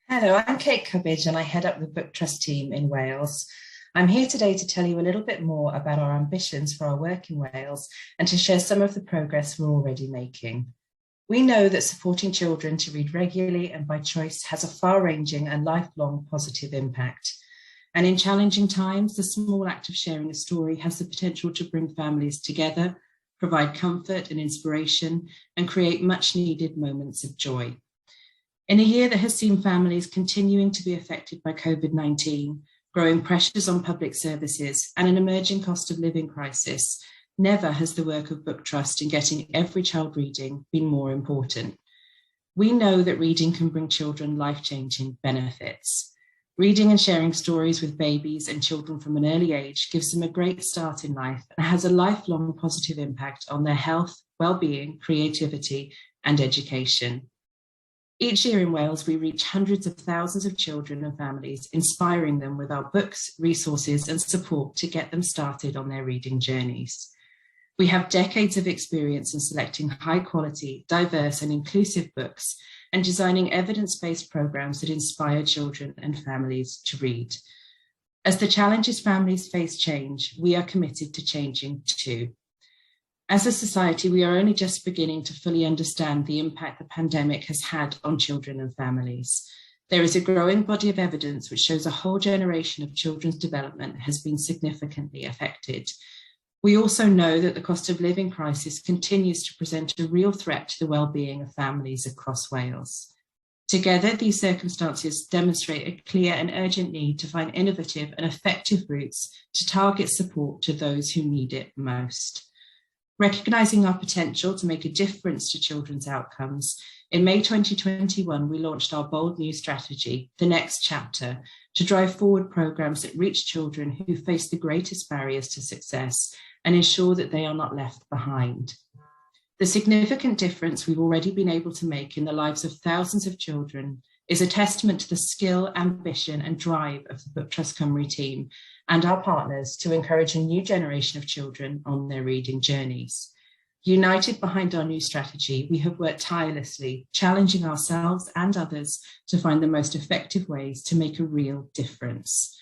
Hello, I'm Kate Cubbage and I head up the BookTrust team in Wales. I'm here today to tell you a little bit more about our ambitions for our work in Wales and to share some of the progress we're already making. We know that supporting children to read regularly and by choice has a far-ranging and lifelong positive impact. And in challenging times, the small act of sharing a story has the potential to bring families together, provide comfort and inspiration, and create much-needed moments of joy. In a year that has seen families continuing to be affected by COVID-19, growing pressures on public services, and an emerging cost of living crisis, never has the work of BookTrust in getting every child reading been more important. We know that reading can bring children life-changing benefits. Reading and sharing stories with babies and children from an early age gives them a great start in life and has a lifelong positive impact on their health, well-being, creativity, and education. Each year in Wales, we reach hundreds of thousands of children and families, inspiring them with our books, resources, and support to get them started on their reading journeys. We have decades of experience in selecting high quality, diverse, and inclusive books and designing evidence-based programs that inspire children and families to read. As the challenges families face change, we are committed to changing too. As a society, we are only just beginning to fully understand the impact the pandemic has had on children and families. There is a growing body of evidence which shows a whole generation of children's development has been significantly affected. We also know that the cost of living crisis continues to present a real threat to the well-being of families across Wales. Together, these circumstances demonstrate a clear and urgent need to find innovative and effective routes to target support to those who need it most. Recognising our potential to make a difference to children's outcomes, in May 2021, we launched our bold new strategy, The Next Chapter, to drive forward programmes that reach children who face the greatest barriers to success and ensure that they are not left behind. The significant difference we've already been able to make in the lives of thousands of children is a testament to the skill, ambition and drive of the BookTrust Cymru team and our partners to encourage a new generation of children on their reading journeys. United behind our new strategy, we have worked tirelessly, challenging ourselves and others to find the most effective ways to make a real difference.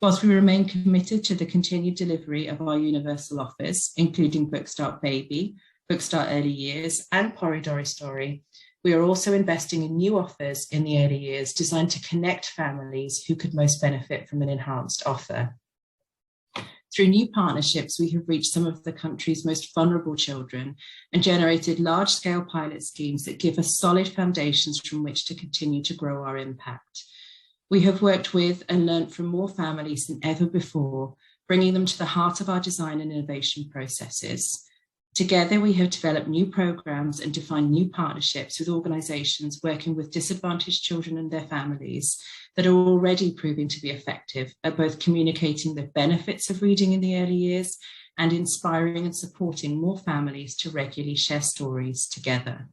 Whilst we remain committed to the continued delivery of our universal offers, including Bookstart Baby, Bookstart Early Years and Corridor Story, we are also investing in new offers in the early years designed to connect families who could most benefit from an enhanced offer. Through new partnerships, we have reached some of the country's most vulnerable children and generated large-scale pilot schemes that give us solid foundations from which to continue to grow our impact. We have worked with and learned from more families than ever before, bringing them to the heart of our design and innovation processes. Together, we have developed new programs and defined new partnerships with organisations working with disadvantaged children and their families that are already proving to be effective at both communicating the benefits of reading in the early years and inspiring and supporting more families to regularly share stories together.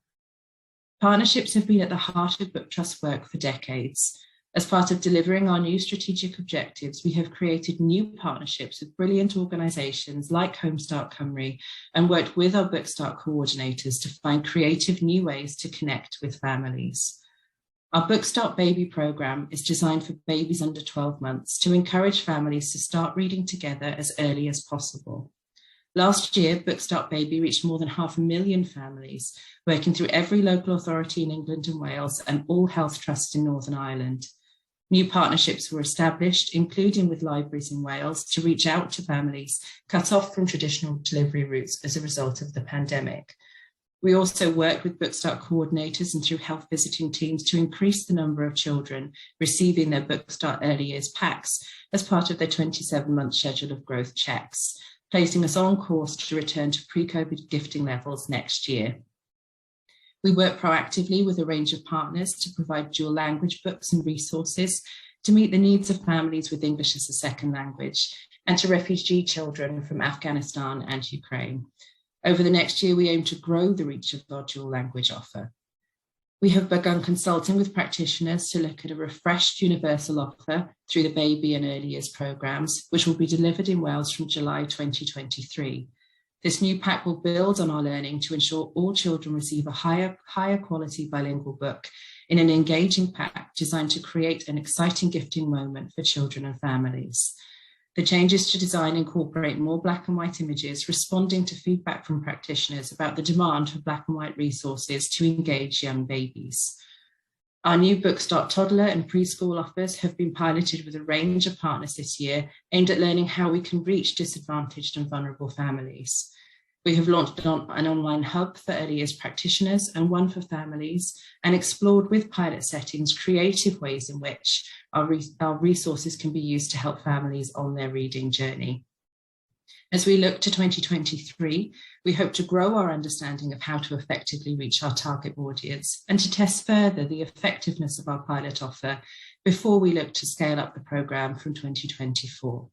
Partnerships have been at the heart of BookTrust work for decades. As part of delivering our new strategic objectives, we have created new partnerships with brilliant organisations like Homestart Cymru and worked with our Bookstart coordinators to find creative new ways to connect with families. Our Bookstart Baby programme is designed for babies under 12 months to encourage families to start reading together as early as possible. Last year, Bookstart Baby reached more than 500,000 families, working through every local authority in England and Wales and all health trusts in Northern Ireland. New partnerships were established, including with libraries in Wales, to reach out to families cut off from traditional delivery routes as a result of the pandemic. We also work with Bookstart coordinators and through health visiting teams to increase the number of children receiving their Bookstart Early Years packs as part of their 27-month schedule of growth checks, placing us on course to return to pre-COVID gifting levels next year. We work proactively with a range of partners to provide dual language books and resources to meet the needs of families with English as a second language and to refugee children from Afghanistan and Ukraine. Over the next year, we aim to grow the reach of our dual language offer. We have begun consulting with practitioners to look at a refreshed universal offer through the baby and early years programmes, which will be delivered in Wales from July 2023. This new pack will build on our learning to ensure all children receive a higher quality bilingual book in an engaging pack designed to create an exciting gifting moment for children and families. The changes to design incorporate more black and white images, responding to feedback from practitioners about the demand for black and white resources to engage young babies. Our new BookTrust toddler and preschool offers have been piloted with a range of partners this year, aimed at learning how we can reach disadvantaged and vulnerable families. We have launched an online hub for early years practitioners and one for families, and explored with pilot settings creative ways in which our resources can be used to help families on their reading journey. As we look to 2023, we hope to grow our understanding of how to effectively reach our target audience and to test further the effectiveness of our pilot offer before we look to scale up the programme from 2024.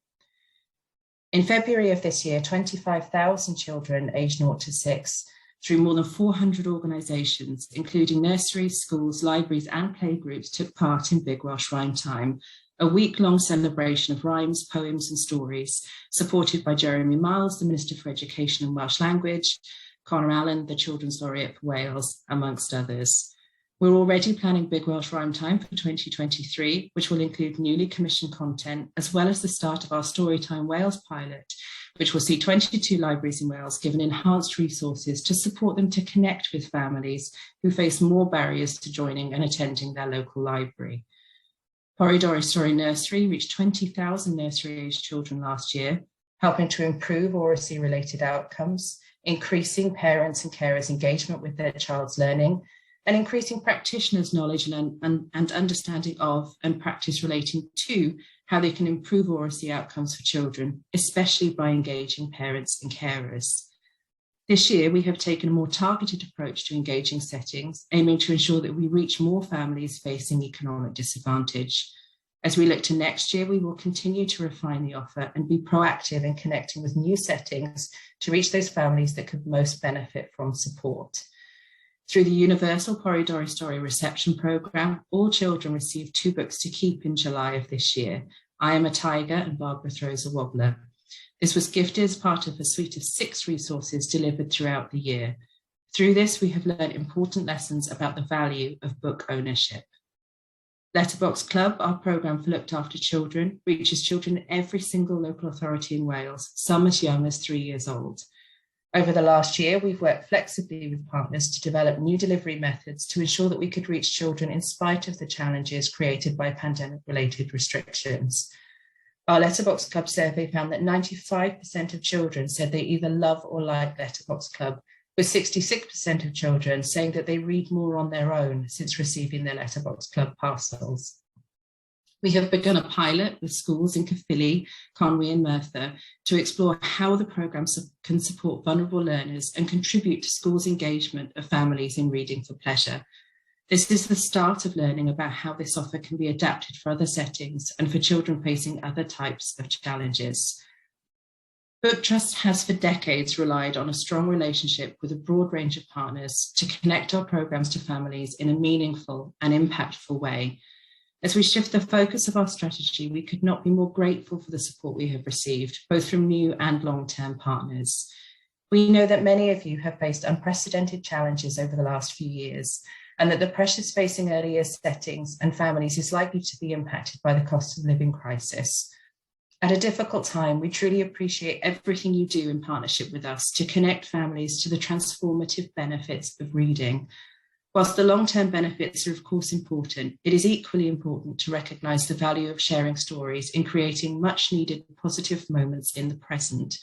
In February of this year, 25,000 children aged 0 to 6, through more than 400 organisations, including nurseries, schools, libraries and playgroups, took part in Big Welsh Rhyme Time, a week-long celebration of rhymes, poems and stories, supported by Jeremy Miles, the Minister for Education and Welsh Language, Conor Allen, the Children's Laureate for Wales, amongst others. We're already planning Big Welsh Rhyme Time for 2023, which will include newly commissioned content, as well as the start of our Storytime Wales pilot, which will see 22 libraries in Wales given enhanced resources to support them to connect with families who face more barriers to joining and attending their local library. Corridor Story Nursery reached 20,000 nursery-aged children last year, helping to improve oracy-related outcomes, increasing parents and carers' engagement with their child's learning, and increasing practitioners' knowledge and understanding of and practice relating to how they can improve oracy outcomes for children, especially by engaging parents and carers. This year, we have taken a more targeted approach to engaging settings, aiming to ensure that we reach more families facing economic disadvantage. As we look to next year, we will continue to refine the offer and be proactive in connecting with new settings to reach those families that could most benefit from support. Through the Universal Corridor Story Reception Programme, all children received 2 books to keep in July of this year, I Am a Tiger and Barbara Throws a Wobbler. This was gifted as part of a suite of 6 resources delivered throughout the year. Through this, we have learned important lessons about the value of book ownership. Letterbox Club, our programme for looked after children, reaches children in every single local authority in Wales, some as young as 3 years old. Over the last year, we've worked flexibly with partners to develop new delivery methods to ensure that we could reach children in spite of the challenges created by pandemic-related restrictions. Our Letterbox Club survey found that 95% of children said they either love or like Letterbox Club, with 66% of children saying that they read more on their own since receiving their Letterbox Club parcels. We have begun a pilot with schools in Caerphilly, Conwy and Merthyr to explore how the programme can support vulnerable learners and contribute to schools' engagement of families in reading for pleasure. This is the start of learning about how this offer can be adapted for other settings and for children facing other types of challenges. BookTrust has for decades relied on a strong relationship with a broad range of partners to connect our programmes to families in a meaningful and impactful way. As we shift the focus of our strategy, we could not be more grateful for the support we have received, both from new and long-term partners. We know that many of you have faced unprecedented challenges over the last few years, and that the pressures facing early years settings and families is likely to be impacted by the cost of living crisis. At a difficult time, we truly appreciate everything you do in partnership with us to connect families to the transformative benefits of reading. Whilst the long-term benefits are of course important, it is equally important to recognise the value of sharing stories in creating much needed positive moments in the present.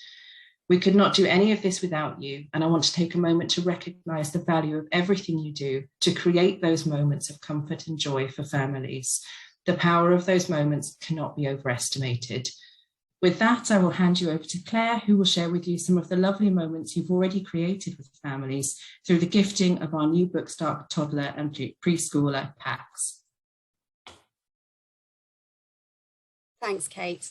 We could not do any of this without you, and I want to take a moment to recognise the value of everything you do to create those moments of comfort and joy for families. The power of those moments cannot be overestimated. With that, I will hand you over to Claire, who will share with you some of the lovely moments you've already created with families through the gifting of our new BookTrust toddler and preschooler packs. Thanks, Kate.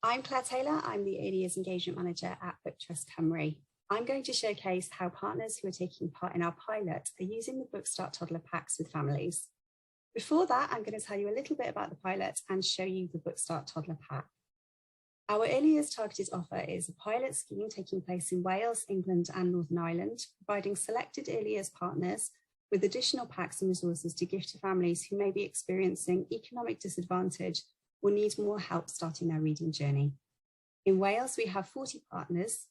I'm Claire Taylor. I'm the Early Years Engagement Manager at BookTrust Cymru. I'm going to showcase how partners who are taking part in our pilot are using the BookTrust toddler packs with families. Before that, I'm going to tell you a little bit about the pilot and show you the BookTrust toddler pack. Our early years targeted offer is a pilot scheme taking place in Wales, England and Northern Ireland, providing selected early years partners with additional packs and resources to give to families who may be experiencing economic disadvantage or need more help starting their reading journey. In Wales, we have 40 partners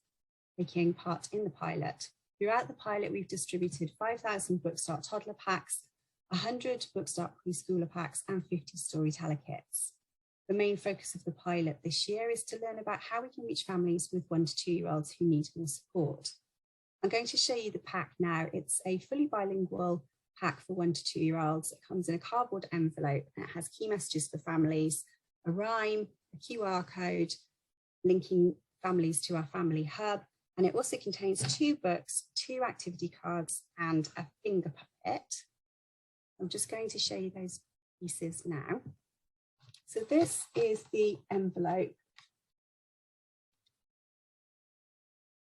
taking part in the pilot. Throughout the pilot, we've distributed 5,000 BookStart toddler packs, 100 BookStart preschooler packs and 50 storyteller kits. The main focus of the pilot this year is to learn about how we can reach families with 1 to 2-year-olds who need more support. I'm going to show you the pack now. It's a fully bilingual pack for 1 to 2-year-olds. It comes in a cardboard envelope and it has key messages for families, a rhyme, a QR code, linking families to our family hub. And it also contains 2 books, 2 activity cards and a finger puppet. I'm just going to show you those pieces now. So this is the envelope.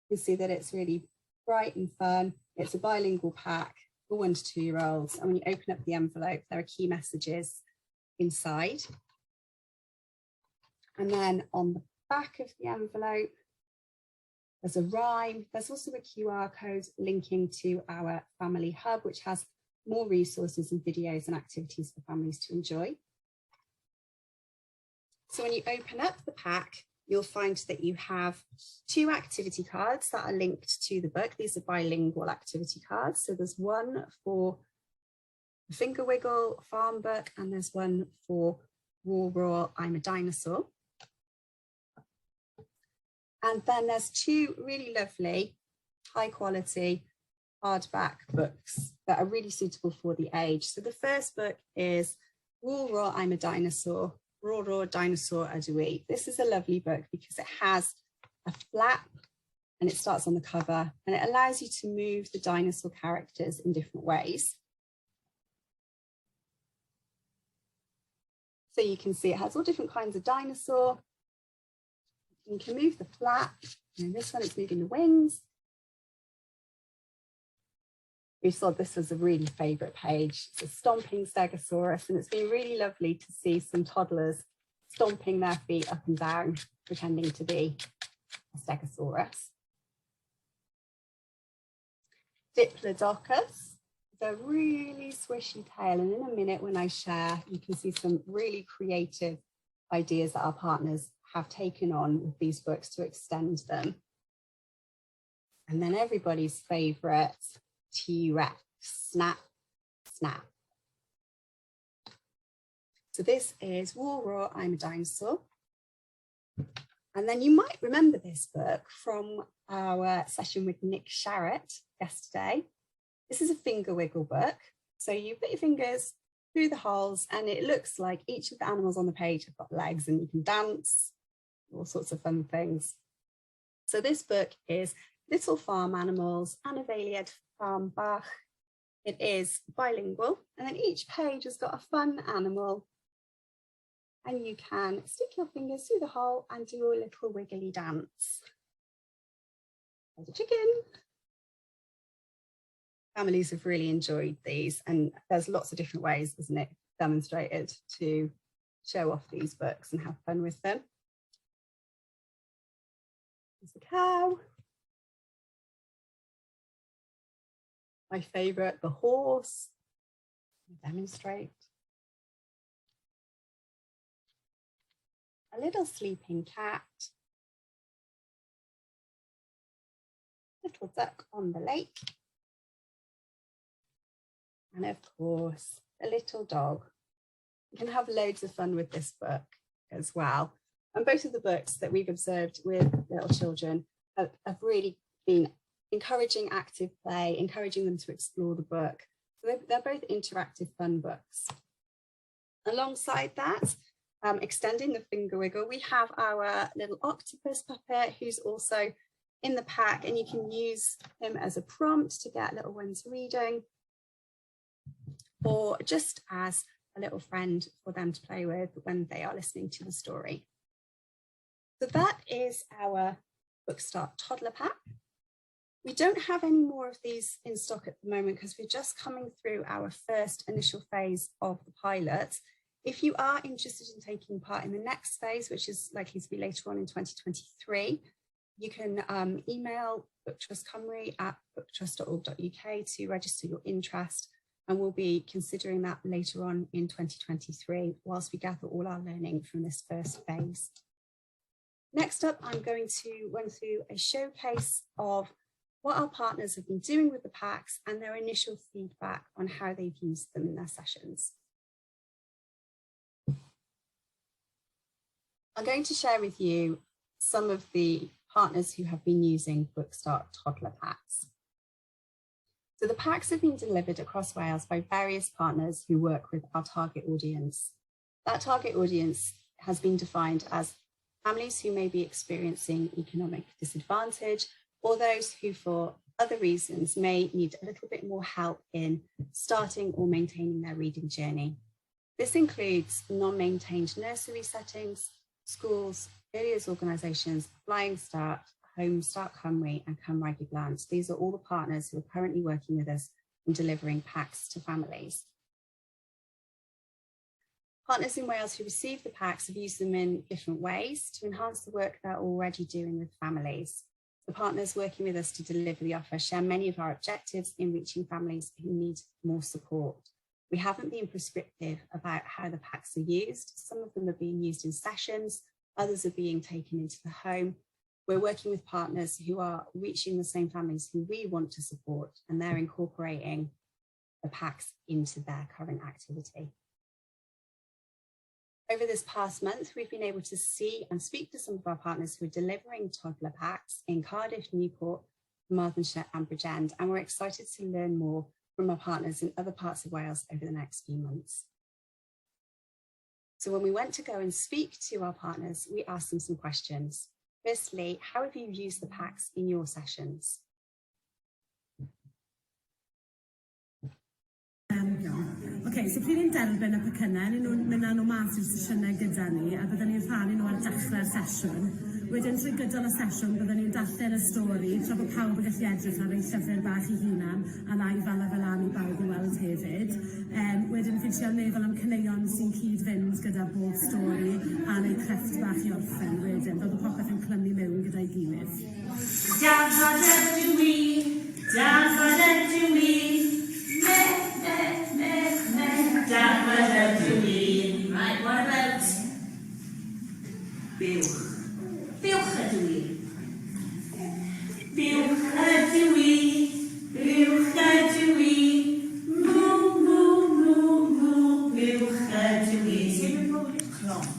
You can see that it's really bright and fun. It's a bilingual pack for 1 to 2-year-olds. And when you open up the envelope, there are key messages inside. And then on the back of the envelope, there's a rhyme. There's also a QR code linking to our family hub, which has more resources and videos and activities for families to enjoy. So when you open up the pack, you'll find that you have 2 activity cards that are linked to the book. These are bilingual activity cards. So there's one for the Finger Wiggle farm book, and there's one for Roar Roar, I'm a Dinosaur. And then there's 2 really lovely, high quality hardback books that are really suitable for the age. So the first book is Roar Roar, I'm a Dinosaur. Roar Roar, Dinosaur, I do eat. This is a lovely book because it has a flap and it starts on the cover and it allows you to move the dinosaur characters in different ways. So you can see it has all different kinds of dinosaur. You can move the flap, and this one is moving the wings. We saw this was a really favourite page. It's a stomping stegosaurus, and it's been really lovely to see some toddlers stomping their feet up and down, pretending to be a stegosaurus. Diplodocus, a really swishy tail, and in a minute when I share, you can see some really creative ideas that our partners have taken on with these books to extend them. And then everybody's favourite, T-Rex, Snap, Snap. So this is Roar Roar, I'm a Dinosaur. And then you might remember this book from our session with Nick Sharrett yesterday. This is a finger wiggle book. So you put your fingers through the holes and it looks like each of the animals on the page have got legs and you can dance, all sorts of fun things. So this book is Little Farm Animals, Annavaliad Farm Bach. It is bilingual, and then each page has got a fun animal, and you can stick your fingers through the hole and do a little wiggly dance. There's a chicken. Families have really enjoyed these, and there's lots of different ways, isn't it, demonstrated to show off these books and have fun with them. There's the cow. My favourite, the horse. I'll demonstrate. A little sleeping cat. Little duck on the lake. And of course, a little dog. You can have loads of fun with this book as well. And both of the books that we've observed with little children have really been encouraging active play, encouraging them to explore the book. So they're both interactive fun books. Alongside that, extending the finger wiggle, we have our little octopus puppet who's also in the pack, and you can use him as a prompt to get little ones reading, or just as a little friend for them to play with when they are listening to the story. So that is our BookStart toddler pack. We don't have any more of these in stock at the moment because we're just coming through our first initial phase of the pilot. If you are interested in taking part in the next phase, which is likely to be later on in 2023, you can email BookTrust Cymru at booktrust.org.uk to register your interest, and we'll be considering that later on in 2023 whilst we gather all our learning from this first phase. Next up, I'm going to run through a showcase of what our partners have been doing with the packs and their initial feedback on how they've used them in their sessions. I'm going to share with you some of the partners who have been using BookStart toddler packs. So the packs have been delivered across Wales by various partners who work with our target audience. That target audience has been defined as families who may be experiencing economic disadvantage, or those who for other reasons may need a little bit more help in starting or maintaining their reading journey. This includes non-maintained nursery settings, schools, early years organisations, Flying Start, Home Start Cymru and Cymraeg i Blant. These are all the partners who are currently working with us in delivering packs to families. Partners in Wales who receive the packs have used them in different ways to enhance the work they're already doing with families. The partners working with us to deliver the offer share many of our objectives in reaching families who need more support. We haven't been prescriptive about how the packs are used. Some of them are being used in sessions, others are being taken into the home. We're working with partners who are reaching the same families who we want to support, and they're incorporating the packs into their current activity. Over this past month, we've been able to see and speak to some of our partners who are delivering toddler packs in Cardiff, Newport, Carmarthenshire and Bridgend, and we're excited to learn more from our partners in other parts of Wales over the next few months. So when we went to go and speak to our partners, we asked them some questions. Firstly, how have you used the packs in your sessions? Okay, so pryd ni'n derbyn y pecynnau, ni'n nhw'n mynd â nhw mas i'r sesiynau gyda ni, a byddwn ni'n rhannu nhw ar dechrau'r sesiwn. Wedyn trwy gydol y sesiwn, byddwn ni'n darllen y stori, tra bod pawb yn gallu edrych ar ei llyfr bach ei hunan, a na i fel an i bawb i weld hefyd. Wedyn fi'n trial meddwl am caneuon sy'n cyd-fynd gyda bob stori, a neu crefft bach i orffen wedyn, fel bod popeth yn clymu mewn gyda'i gilydd. Dafod ydw i, dafod ydw i, Dafod ydw i. Right, what about Buwch? Buwch ydw i. Buwch ydw i. Buwch ydw i. Mw, mw, mw, mw. Buwch ydw i. Clon.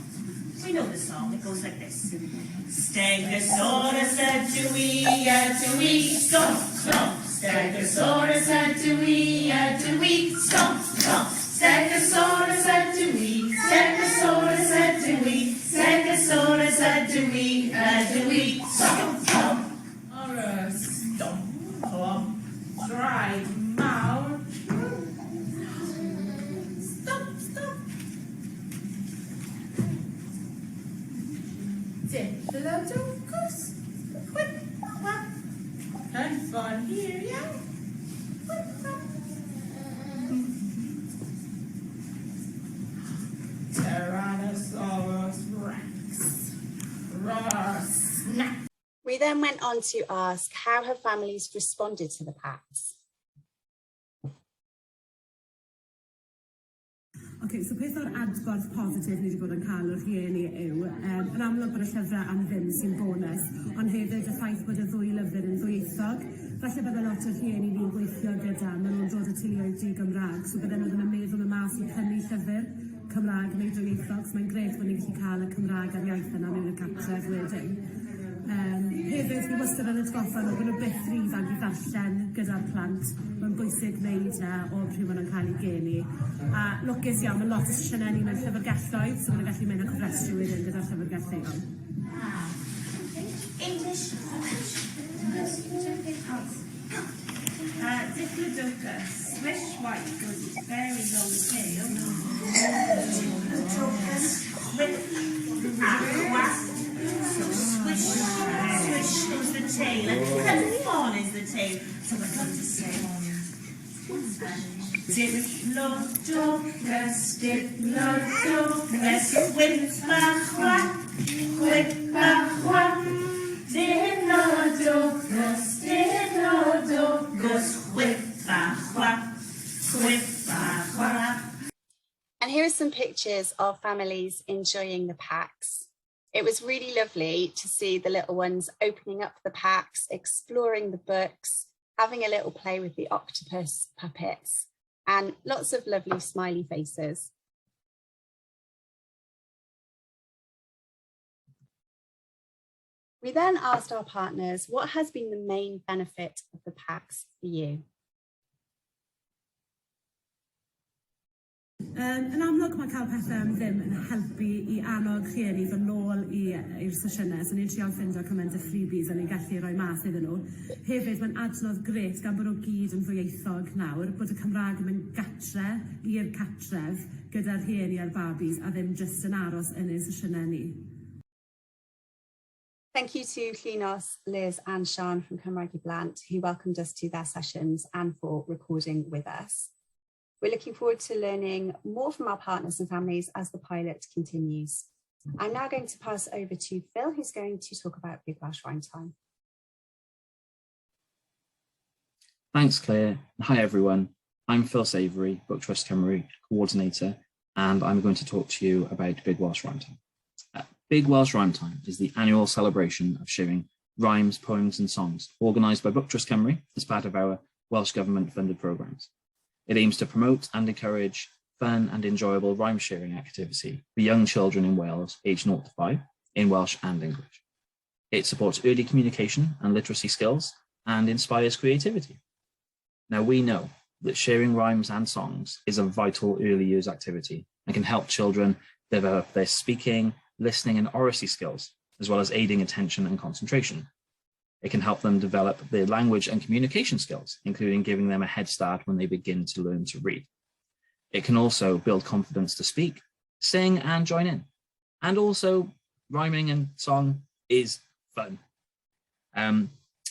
We know the song, it goes like this. Stegosaurus ydw i, stomp, stomp. Stegosaurus ydw i, stomp, stomp. Stegosaurus ydw i, Stegosaurus ydw i, Stegosaurus ydw i, stomp, stomp. Or stomp, clomp, drive, mawr. Stomp, stomp. Diplodocus, whip, whap. Nice one here, yeah. Whip, whap. Tyrannosaurus Rex. Roar, snap. We then went on to ask, how have families responded to the packs? Okay, so beth o'r adborth positif ni wedi bod yn cael o'r rhieni yw, yn amlwg bod y llyfrau am ddim sy'n bonus, ond hefyd y ffaith bod y ddwy lyfr yn ddwyieithog. Falle bydde lot o'r rhieni ni'n gweithio gyda, maen nhw'n dod o teuluoedd di-Gymraeg, so bydden nhw'n meddwl y mas i prynu llyfr Cymraeg neu ddwyieithog, so mae'n grêt bod ni'n gallu cael y Cymraeg a'r iaith yna mewn y cartref wedyn. Hefyd, fi wastad yn atgoffa nhw bod nhw byth rhy ifanc i ddarllen gyda'r plant. Mae'n bwysig wneud o pryd maen nhw'n cael ei geni. A lwcus iawn, mae lot o sesiynau ni mewn llyfrgelloedd, so maen nhw'n gallu mynd â cofrestru wedyn gyda'r llyfrgelloedd. English. Diplodocus, swish white goes its very long tail. Swish, swish goes the tail. And fawn is the tail. So we're going to say Diplodocus, Diplodocus, whip-a-qua, whip-a-qua. Diplodocus, Diplodocus, whip-a-qua, whip-a-qua. And here are some pictures of families enjoying the packs. It was really lovely to see the little ones opening up the packs, exploring the books, having a little play with the octopus puppets, and lots of lovely smiley faces. We then asked our partners, what has been the main benefit of the packs for you? Yn amlwg mae cael pethau am ddim yn helpu I annog rhieni fy nôl i'r sesiynau, so ni'n trial ffindo cymaint o freebies a ni'n gallu rhoi mas iddyn nhw. Hefyd, mae'n adnodd gret gan bod nhw gyd yn ddwyieithog nawr, bod y Cymraeg yn mynd gatre i'r catref gyda'r rhieni a'r babis a ddim jyst yn aros yn ein sesiynau ni. Thank you to Llynos, Liz and Sian from Cymraeg I Blant who welcomed us to their sessions and for recording with us. We're looking forward to learning more from our partners and families as the pilot continues. I'm now going to pass over to Phil, who's going to talk about Big Welsh Rhyme Time. Thanks, Claire. Hi, everyone. I'm Phil Savoury, BookTrust Cymru coordinator, and I'm going to talk to you about Big Welsh Rhyme Time. Big Welsh Rhyme Time is the annual celebration of sharing rhymes, poems and songs organised by BookTrust Cymru as part of our Welsh Government-funded programmes. It aims to promote and encourage fun and enjoyable rhyme sharing activity for young children in Wales aged 0 to 5 in Welsh and English. It supports early communication and literacy skills and inspires creativity. Now we know that sharing rhymes and songs is a vital early years activity and can help children develop their speaking, listening and oracy skills, as well as aiding attention and concentration. It can help them develop their language and communication skills, including giving them a head start when they begin to learn to read. It can also build confidence to speak, sing and join in. And also, rhyming and song is fun.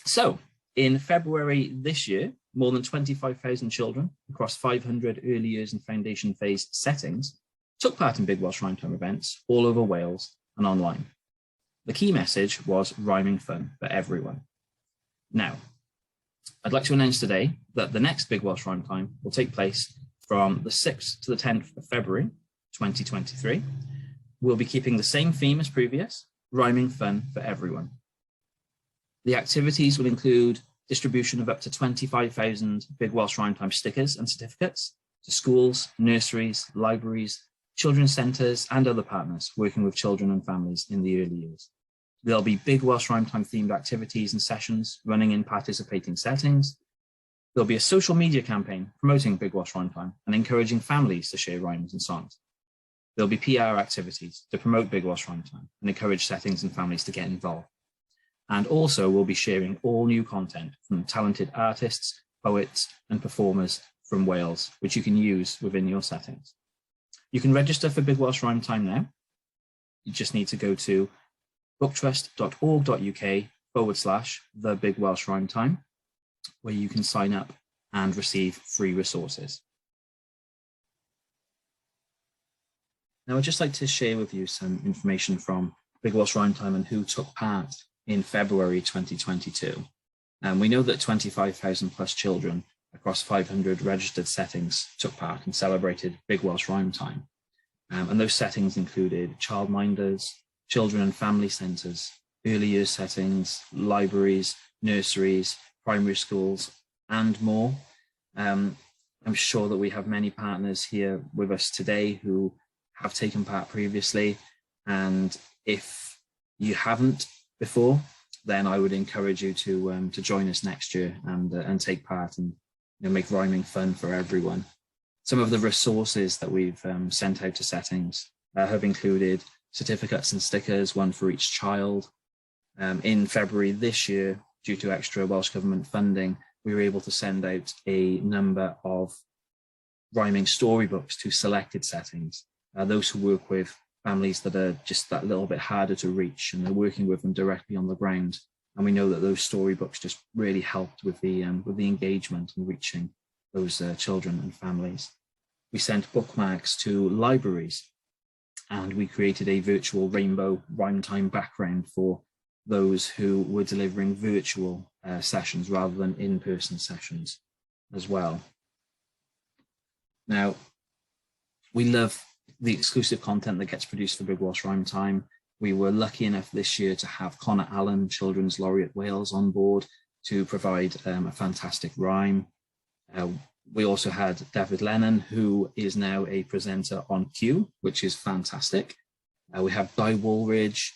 So, in February this year, more than 25,000 children across 500 early years and foundation phase settings took part in Big Welsh Rhyme Time events all over Wales and online. The key message was rhyming fun for everyone. Now, I'd like to announce today that the next Big Welsh Rhyme Time will take place from the 6th to the 10th of February 2023. We'll be keeping the same theme as previous, rhyming fun for everyone. The activities will include distribution of up to 25,000 Big Welsh Rhyme Time stickers and certificates to schools, nurseries, libraries, children's centres and other partners working with children and families in the early years. There'll be Big Welsh Rhyme Time themed activities and sessions running in participating settings. There'll be a social media campaign promoting Big Welsh Rhyme Time and encouraging families to share rhymes and songs. There'll be PR activities to promote Big Welsh Rhyme Time and encourage settings and families to get involved. And also we'll be sharing all new content from talented artists, poets and performers from Wales, which you can use within your settings. You can register for Big Welsh Rhyme Time now. You just need to go to booktrust.org.uk/the Big Welsh Rhyme Time, where you can sign up and receive free resources. Now, I'd just like to share with you some information from Big Welsh Rhyme Time and who took part in February 2022. We know that 25,000 plus children across 500 registered settings took part and celebrated Big Welsh Rhyme Time. And those settings included childminders, children and family centres, early years settings, libraries, nurseries, primary schools, and more. I'm sure that we have many partners here with us today who have taken part previously. And if you haven't before, then I would encourage you to join us next year and take part and make rhyming fun for everyone. Some of the resources that we've sent out to settings have included certificates and stickers, one for each child. In February this year, due to extra Welsh Government funding, we were able to send out a number of rhyming storybooks to selected settings, those who work with families that are just that little bit harder to reach, and they're working with them directly on the ground. And we know that those storybooks just really helped with the engagement and reaching those children and families. We sent bookmarks to libraries, and we created a virtual rainbow rhyme time background for those who were delivering virtual sessions rather than in-person sessions as well. Now, we love the exclusive content that gets produced for Big Welsh Rhyme Time. We were lucky enough this year to have Connor Allen, Children's Laureate Wales, on board to provide a fantastic rhyme. We also had David Lennon, who is now a presenter on Q, which is fantastic. We have Guy Woolridge,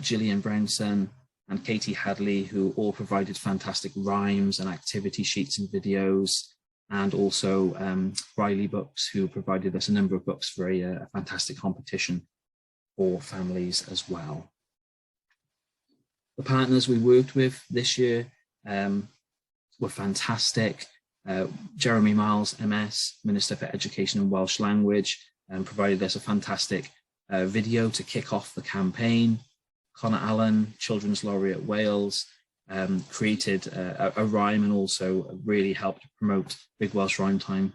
Gillian Brownson, and Katie Hadley, who all provided fantastic rhymes and activity sheets and videos, and also Riley Books, who provided us a number of books for a fantastic competition for families as well. The partners we worked with this year were fantastic. Jeremy Miles, MS, Minister for Education and Welsh Language, provided us a fantastic video to kick off the campaign. Connor Allen, Children's Laureate Wales, created a rhyme and also really helped promote Big Welsh Rhyme Time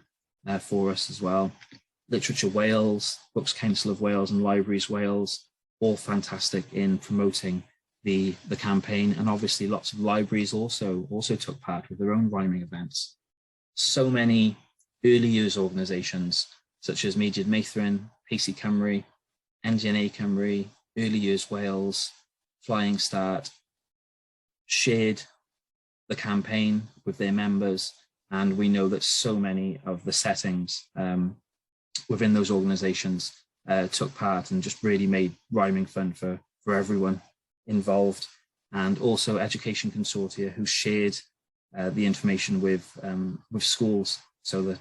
for us as well. Literature Wales, Books Council of Wales and Libraries Wales, all fantastic in promoting the campaign, and obviously lots of libraries also took part with their own rhyming events. So many early years organisations such as Mediad Meithrin, Pacey Cymru, NGNA Cymru, Early Years Wales, Flying Start shared the campaign with their members, and we know that so many of the settings within those organisations took part and just really made rhyming fun for everyone involved. And also Education Consortia, who shared the information with schools so that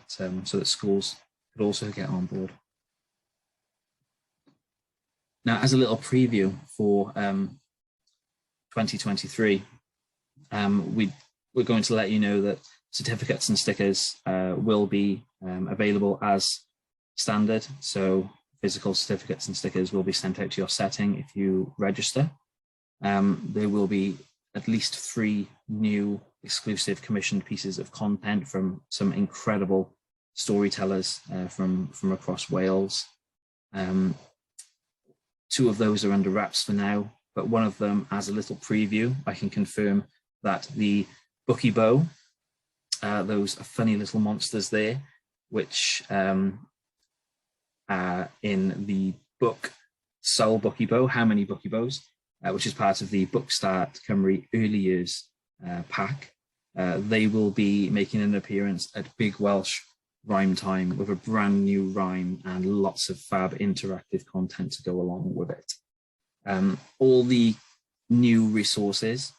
schools could also get on board. Now, as a little preview for 2023, we're going to let you know that certificates and stickers will be available as standard. So physical certificates and stickers will be sent out to your setting if you register. There will be at least 3 new exclusive commissioned pieces of content from some incredible storytellers from across Wales. 2 of those are under wraps for now, but one of them, as a little preview, I can confirm that the Bookie Bow, those funny little monsters there, which are in the book Soul Bookie Bow, How Many Bookie Bows, which is part of the Book Start Cymru Early Years pack. They will be making an appearance at Big Welsh Rhyme Time with a brand new rhyme and lots of fab interactive content to go along with it. All the new resources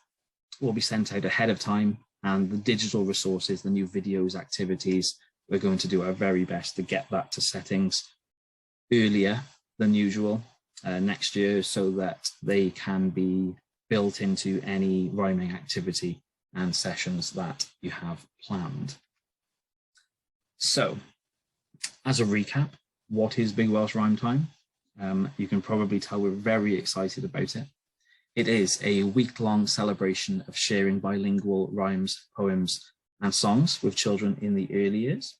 will be sent out ahead of time, and the digital resources, the new videos, activities, we're going to do our very best to get that to settings earlier than usual next year, so that they can be built into any rhyming activity and sessions that you have planned. So, as a recap, what is Big Welsh Rhyme Time? You can probably tell we're very excited about it. It is a week-long celebration of sharing bilingual rhymes, poems, and songs with children in the early years.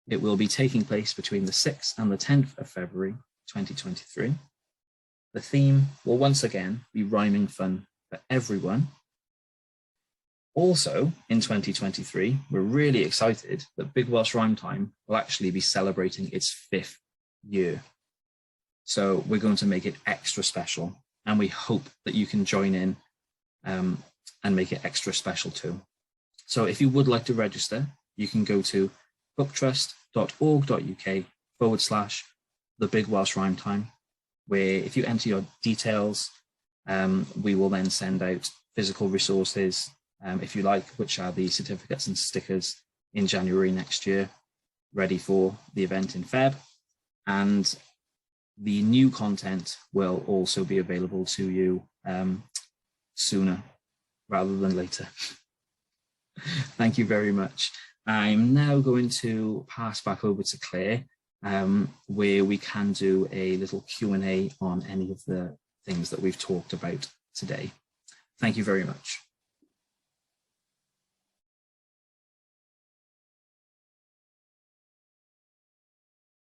It will be taking place between the 6th and the 10th of February, 2023. The theme will once again be rhyming fun for everyone. Also, in 2023, we're really excited that Big Welsh Rhyme Time will actually be celebrating its 5th year. So we're going to make it extra special, and we hope that you can join in and make it extra special too. So if you would like to register, you can go to booktrust.org.uk/the Big Welsh Rhyme Time, where if you enter your details, we will then send out physical resources, if you like, which are the certificates and stickers in January next year, ready for the event in Feb. And the new content will also be available to you sooner rather than later. Thank you very much. I'm now going to pass back over to Claire, where we can do a little Q&A on any of the things that we've talked about today. Thank you very much.